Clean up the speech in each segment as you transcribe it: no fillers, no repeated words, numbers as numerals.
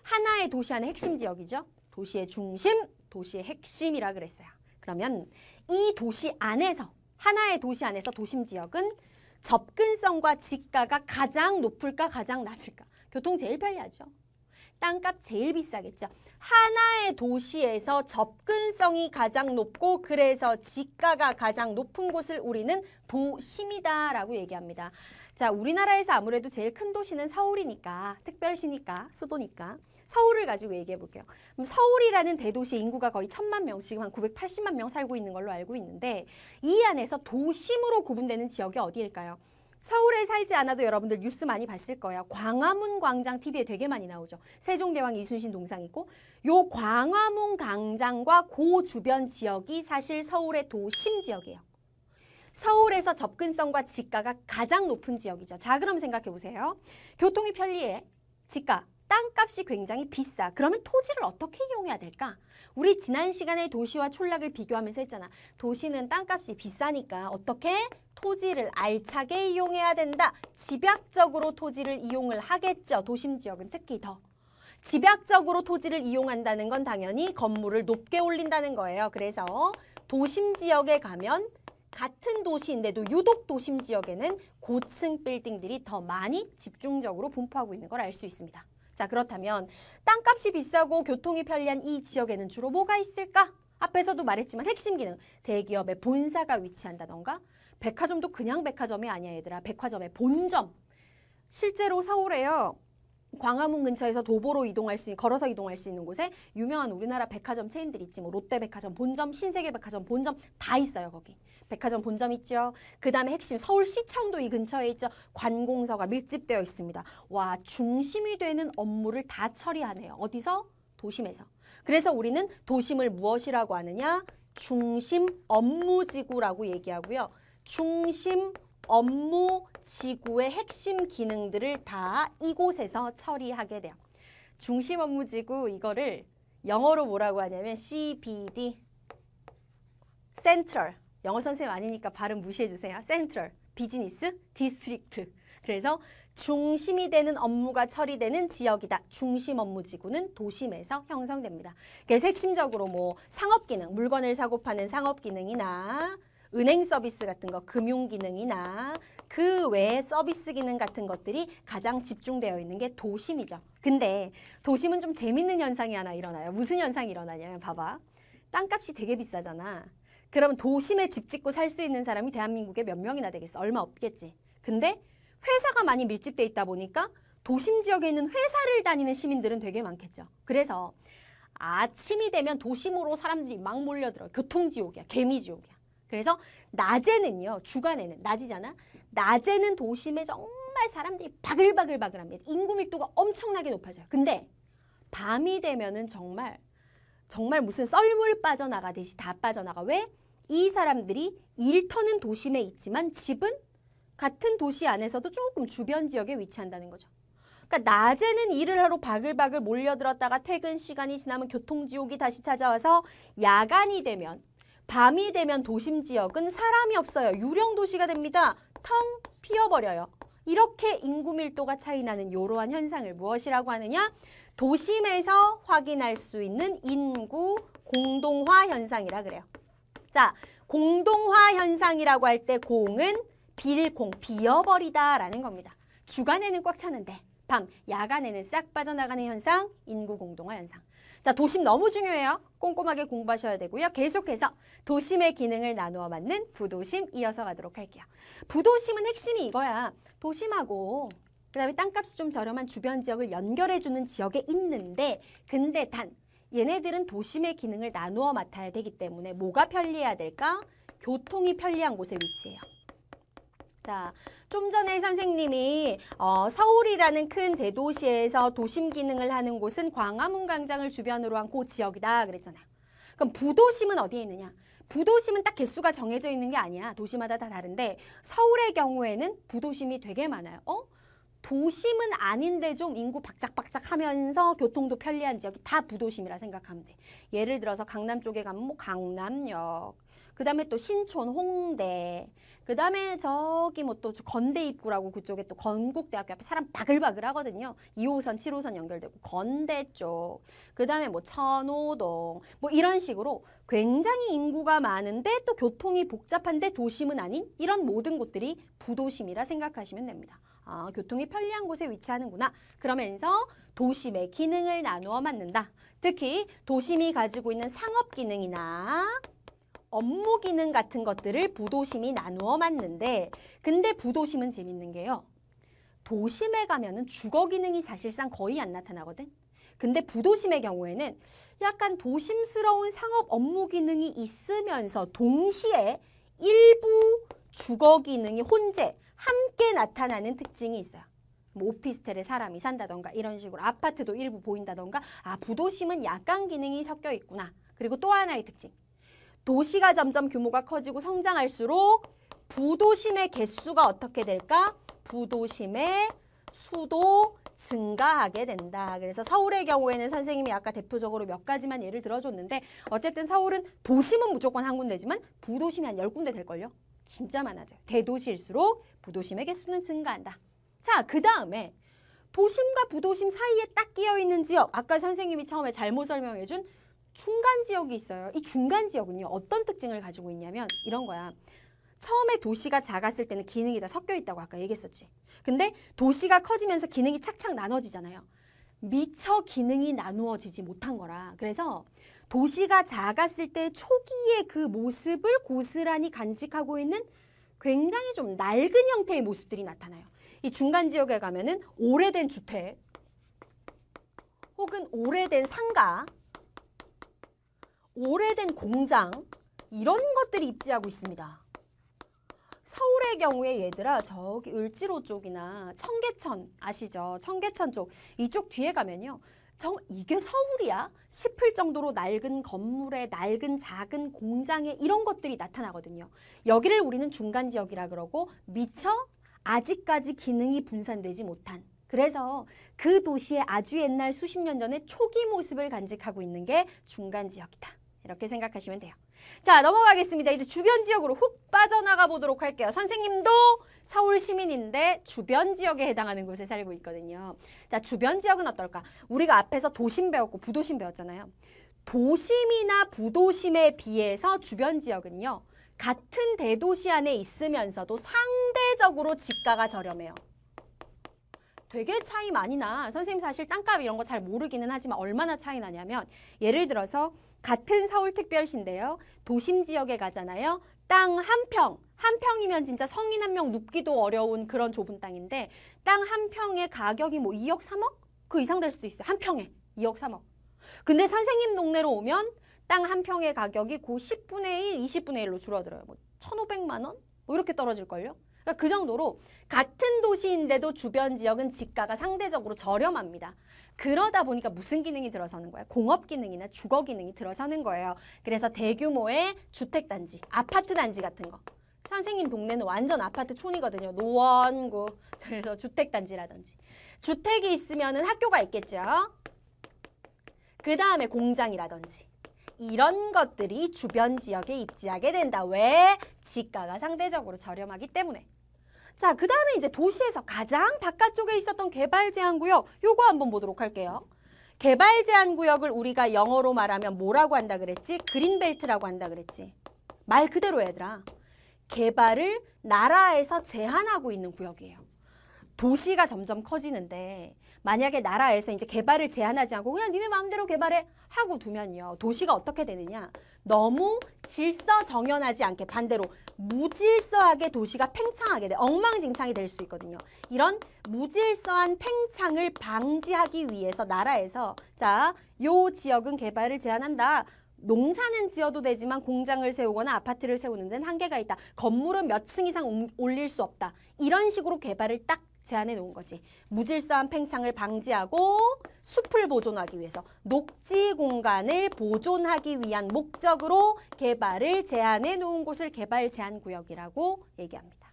하나의 도시 안에 핵심 지역이죠. 도시의 중심, 도시의 핵심이라 그랬어요. 그러면 이 도시 안에서, 하나의 도시 안에서 도심 지역은 접근성과 지가가 가장 높을까 가장 낮을까? 교통 제일 편리하죠. 땅값 제일 비싸겠죠. 하나의 도시에서 접근성이 가장 높고 그래서 지가가 가장 높은 곳을 우리는 도심이다라고 얘기합니다. 자, 우리나라에서 아무래도 제일 큰 도시는 서울이니까, 특별시니까, 수도니까 서울을 가지고 얘기해 볼게요. 그럼 서울이라는 대도시 인구가 거의 1000만 명, 지금 한 980만 명 살고 있는 걸로 알고 있는데 이 안에서 도심으로 구분되는 지역이 어디일까요? 서울에 살지 않아도 여러분들 뉴스 많이 봤을 거예요. 광화문 광장 TV에 되게 많이 나오죠. 세종대왕 이순신 동상 있고 요 광화문 광장과 그 주변 지역이 사실 서울의 도심 지역이에요. 서울에서 접근성과 지가가 가장 높은 지역이죠. 자, 그럼 생각해 보세요. 교통이 편리해. 지가, 땅값이 굉장히 비싸. 그러면 토지를 어떻게 이용해야 될까? 우리 지난 시간에 도시와 촌락을 비교하면서 했잖아. 도시는 땅값이 비싸니까 어떻게? 토지를 알차게 이용해야 된다. 집약적으로 토지를 이용을 하겠죠. 도심 지역은 특히 더. 집약적으로 토지를 이용한다는 건 당연히 건물을 높게 올린다는 거예요. 그래서 도심 지역에 가면 같은 도시인데도 유독 도심 지역에는 고층 빌딩들이 더 많이 집중적으로 분포하고 있는 걸 알 수 있습니다. 자, 그렇다면 땅값이 비싸고 교통이 편리한 이 지역에는 주로 뭐가 있을까? 앞에서도 말했지만 핵심 기능, 대기업의 본사가 위치한다던가 백화점도 그냥 백화점이 아니야 얘들아. 백화점의 본점. 실제로 서울에요. 광화문 근처에서 도보로 이동할 수, 걸어서 이동할 수 있는 곳에 유명한 우리나라 백화점 체인들 있지. 뭐 롯데백화점 본점, 신세계백화점 본점 다 있어요 거기. 백화점 본점 있죠. 그 다음에 핵심 서울시청도 이 근처에 있죠. 관공서가 밀집되어 있습니다. 와, 중심이 되는 업무를 다 처리하네요. 어디서? 도심에서. 그래서 우리는 도심을 무엇이라고 하느냐? 중심 업무지구라고 얘기하고요. 중심 업무지구의 핵심 기능들을 다 이곳에서 처리하게 돼요. 중심 업무지구 이거를 영어로 뭐라고 하냐면 CBD, Central. 영어 선생님 아니니까 발음 무시해주세요. Central, Business District. 그래서 중심이 되는 업무가 처리되는 지역이다. 중심 업무지구는 도심에서 형성됩니다. 그래서 핵심적으로 뭐 상업기능, 물건을 사고 파는 상업기능이나 은행 서비스 같은 거, 금융기능이나 그 외의 서비스 기능 같은 것들이 가장 집중되어 있는 게 도심이죠. 근데 도심은 좀 재밌는 현상이 하나 일어나요. 무슨 현상이 일어나냐면 봐봐. 땅값이 되게 비싸잖아. 그러면 도심에 집 짓고 살 수 있는 사람이 대한민국에 몇 명이나 되겠어? 얼마 없겠지. 근데 회사가 많이 밀집돼 있다 보니까 도심 지역에 있는 회사를 다니는 시민들은 되게 많겠죠. 그래서 아침이 되면 도심으로 사람들이 막 몰려들어. 교통지옥이야. 개미지옥이야. 그래서 낮에는요. 주간에는 낮이잖아. 낮에는 도심에 정말 사람들이 바글바글합니다. 인구 밀도가 엄청나게 높아져요. 근데 밤이 되면은 정말 무슨 썰물 빠져나가듯이 다 빠져나가. 왜? 이 사람들이 일터는 도심에 있지만 집은 같은 도시 안에서도 조금 주변 지역에 위치한다는 거죠. 그러니까 낮에는 일을 하러 바글바글 몰려들었다가 퇴근 시간이 지나면 교통지옥이 다시 찾아와서 야간이 되면, 밤이 되면 도심 지역은 사람이 없어요. 유령 도시가 됩니다. 텅 비어버려요. 이렇게 인구 밀도가 차이 나는 이러한 현상을 무엇이라고 하느냐? 도심에서 확인할 수 있는 인구 공동화 현상이라 그래요. 자, 공동화 현상이라고 할 때 공은 빌공, 비어버리다라는 겁니다. 주간에는 꽉 차는데 밤, 야간에는 싹 빠져나가는 현상, 인구 공동화 현상. 자, 도심 너무 중요해요. 꼼꼼하게 공부하셔야 되고요. 계속해서 도심의 기능을 나누어 맞는 부도심 이어서 가도록 할게요. 부도심은 핵심이 이거야. 도심하고 그다음에 땅값이 좀 저렴한 주변 지역을 연결해주는 지역에 있는데 근데 단 얘네들은 도심의 기능을 나누어 맡아야 되기 때문에 뭐가 편리해야 될까? 교통이 편리한 곳에 위치해요. 자, 좀 전에 선생님이 서울이라는 큰 대도시에서 도심 기능을 하는 곳은 광화문 광장을 주변으로 한 그 지역이다 그랬잖아요. 그럼 부도심은 어디에 있느냐? 부도심은 딱 개수가 정해져 있는 게 아니야. 도시마다 다 다른데 서울의 경우에는 부도심이 되게 많아요. 도심은 아닌데 좀 인구 박짝박짝 하면서 교통도 편리한 지역이 다 부도심이라 생각하면 돼. 예를 들어서 강남 쪽에 가면 뭐 강남역, 그 다음에 또 신촌, 홍대, 그 다음에 저기 뭐 또 건대 입구라고 그쪽에 또 건국대학교 앞에 사람 바글바글 하거든요. 2호선, 7호선 연결되고 건대 쪽, 그 다음에 뭐 천호동, 뭐 이런 식으로 굉장히 인구가 많은데 또 교통이 복잡한데 도심은 아닌 이런 모든 곳들이 부도심이라 생각하시면 됩니다. 아, 교통이 편리한 곳에 위치하는구나. 그러면서 도심의 기능을 나누어 맡는다. 특히 도심이 가지고 있는 상업 기능이나 업무 기능 같은 것들을 부도심이 나누어 맡는데, 근데 부도심은 재밌는 게요. 도심에 가면은 주거 기능이 사실상 거의 안 나타나거든. 근데 부도심의 경우에는 약간 도심스러운 상업 업무 기능이 있으면서 동시에 일부 주거 기능이 혼재, 함께 나타나는 특징이 있어요. 뭐 오피스텔에 사람이 산다던가 이런 식으로 아파트도 일부 보인다던가, 아, 부도심은 약간 기능이 섞여 있구나. 그리고 또 하나의 특징. 도시가 점점 규모가 커지고 성장할수록 부도심의 개수가 어떻게 될까? 부도심의 수도 증가하게 된다. 그래서 서울의 경우에는 선생님이 아까 대표적으로 몇 가지만 예를 들어줬는데, 어쨌든 서울은 도심은 무조건 한 군데지만 부도심이 한 10군데 될걸요? 진짜 많아져요. 대도시일수록 부도심의 개수는 증가한다. 자, 그 다음에 도심과 부도심 사이에 딱 끼어있는 지역, 아까 선생님이 처음에 잘못 설명해준 중간 지역이 있어요. 이 중간 지역은요, 어떤 특징을 가지고 있냐면 이런 거야. 처음에 도시가 작았을 때는 기능이 다 섞여 있다고 아까 얘기했었지. 근데 도시가 커지면서 기능이 착착 나눠지잖아요. 미처 기능이 나누어지지 못한 거라. 그래서 도시가 작았을 때 초기의 그 모습을 고스란히 간직하고 있는 굉장히 좀 낡은 형태의 모습들이 나타나요. 이 중간 지역에 가면은 오래된 주택 혹은 오래된 상가, 오래된 공장, 이런 것들이 입지하고 있습니다. 서울의 경우에 얘들아, 저기 을지로 쪽이나 청계천 아시죠? 청계천 쪽, 이쪽 뒤에 가면요, 이게 서울이야? 싶을 정도로 낡은 건물에 낡은 작은 공장에 이런 것들이 나타나거든요. 여기를 우리는 중간 지역이라 그러고, 미처 아직까지 기능이 분산되지 못한, 그래서 그 도시의 아주 옛날 수십 년 전의 초기 모습을 간직하고 있는 게 중간 지역이다. 이렇게 생각하시면 돼요. 자, 넘어가겠습니다. 이제 주변 지역으로 훅 빠져나가 보도록 할게요. 선생님도 서울 시민인데 주변 지역에 해당하는 곳에 살고 있거든요. 자, 주변 지역은 어떨까? 우리가 앞에서 도심 배웠고 부도심 배웠잖아요. 도심이나 부도심에 비해서 주변 지역은요, 같은 대도시 안에 있으면서도 상대적으로 집가가 저렴해요. 되게 차이 많이 나. 선생님 사실 땅값 이런 거 잘 모르기는 하지만 얼마나 차이 나냐면, 예를 들어서 같은 서울특별시인데요. 도심 지역에 가잖아요. 땅 한 평이면 진짜 성인 한 명 눕기도 어려운 그런 좁은 땅인데, 땅 한 평의 가격이 뭐 2억, 3억? 그 이상 될 수도 있어요. 한 평에 2억, 3억. 근데 선생님 동네로 오면 땅 한 평의 가격이 그 10분의 1, 20분의 1로 줄어들어요. 뭐 1,500만 원? 뭐 이렇게 떨어질걸요? 그러니까 그 정도로 같은 도시인데도 주변 지역은 집가가 상대적으로 저렴합니다. 그러다 보니까 무슨 기능이 들어서는 거예요? 공업 기능이나 주거 기능이 들어서는 거예요. 그래서 대규모의 주택단지, 아파트 단지 같은 거. 선생님 동네는 완전 아파트 촌이거든요. 노원구. 그래서 주택단지라든지. 주택이 있으면은 학교가 있겠죠. 그 다음에 공장이라든지. 이런 것들이 주변 지역에 입지하게 된다. 왜? 지가가 상대적으로 저렴하기 때문에. 자, 그 다음에 이제 도시에서 가장 바깥쪽에 있었던 개발제한구역, 요거 한번 보도록 할게요. 개발제한구역을 우리가 영어로 말하면 뭐라고 한다 그랬지? 그린벨트라고 한다 그랬지. 말 그대로 얘들아. 개발을 나라에서 제한하고 있는 구역이에요. 도시가 점점 커지는데 만약에 나라에서 이제 개발을 제한하지 않고 그냥 니네 마음대로 개발해 하고 두면요. 도시가 어떻게 되느냐. 너무 질서정연하지 않게 반대로 무질서하게 도시가 팽창하게 돼. 엉망진창이 될 수 있거든요. 이런 무질서한 팽창을 방지하기 위해서 나라에서 자, 요 지역은 개발을 제한한다. 농사는 지어도 되지만 공장을 세우거나 아파트를 세우는 데는 한계가 있다. 건물은 몇 층 이상 올릴 수 없다. 이런 식으로 개발을 딱 제한해 놓은 거지. 무질서한 팽창을 방지하고 숲을 보존하기 위해서 녹지 공간을 보존하기 위한 목적으로 개발을 제한해 놓은 곳을 개발 제한 구역이라고 얘기합니다.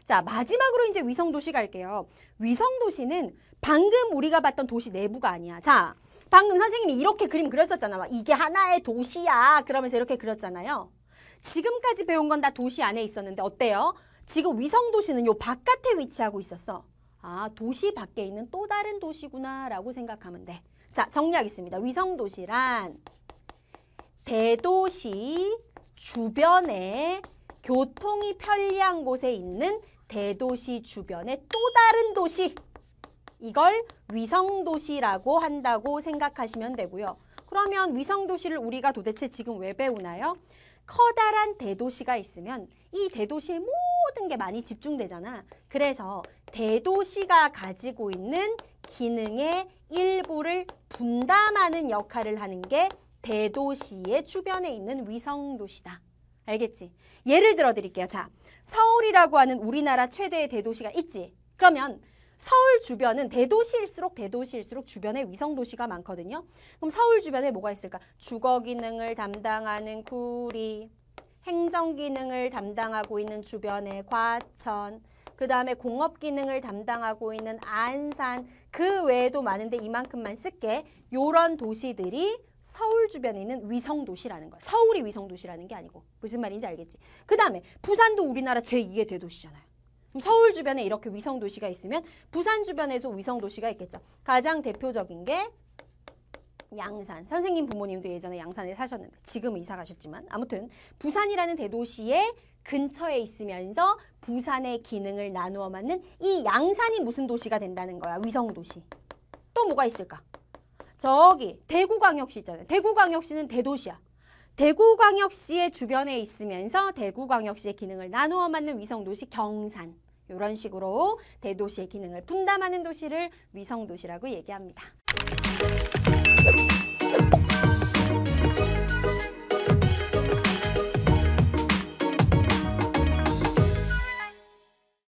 자, 마지막으로 이제 위성도시 갈게요. 위성도시는 방금 우리가 봤던 도시 내부가 아니야. 자, 방금 선생님이 이렇게 그림 그렸었잖아. 이게 하나의 도시야. 그러면서 이렇게 그렸잖아요. 지금까지 배운 건 다 도시 안에 있었는데 어때요? 지금 위성도시는 요 바깥에 위치하고 있었어. 아, 도시 밖에 있는 또 다른 도시구나 라고 생각하면 돼. 자, 정리하겠습니다. 위성도시란 대도시 주변에 교통이 편리한 곳에 있는 대도시 주변의 또 다른 도시. 이걸 위성도시라고 한다고 생각하시면 되고요. 그러면 위성도시를 우리가 도대체 지금 왜 배우나요? 커다란 대도시가 있으면 이 대도시에 모든 게 많이 집중되잖아. 그래서 대도시가 가지고 있는 기능의 일부를 분담하는 역할을 하는 게 대도시의 주변에 있는 위성도시다. 알겠지? 예를 들어 드릴게요. 자, 서울이라고 하는 우리나라 최대의 대도시가 있지. 그러면 서울 주변은 대도시일수록 주변에 위성도시가 많거든요. 그럼 서울 주변에 뭐가 있을까? 주거 기능을 담당하는 구리, 행정 기능을 담당하고 있는 주변의 과천, 그 다음에 공업 기능을 담당하고 있는 안산, 그 외에도 많은데 이만큼만 쓸게. 요런 도시들이 서울 주변에 있는 위성도시라는 거야. 서울이 위성도시라는 게 아니고. 무슨 말인지 알겠지? 그 다음에 부산도 우리나라 제2의 대도시잖아요. 그럼 서울 주변에 이렇게 위성도시가 있으면 부산 주변에도 위성도시가 있겠죠. 가장 대표적인 게 양산. 선생님 부모님도 예전에 양산에 사셨는데 지금 이사 가셨지만 아무튼 부산이라는 대도시의 근처에 있으면서 부산의 기능을 나누어 맞는 이 양산이 무슨 도시가 된다는 거야. 위성도시. 또 뭐가 있을까? 저기 대구광역시 있잖아요. 대구광역시는 대도시야. 대구광역시의 주변에 있으면서 대구광역시의 기능을 나누어 맞는 위성도시 경산. 이런 식으로 대도시의 기능을 분담하는 도시를 위성도시라고 얘기합니다.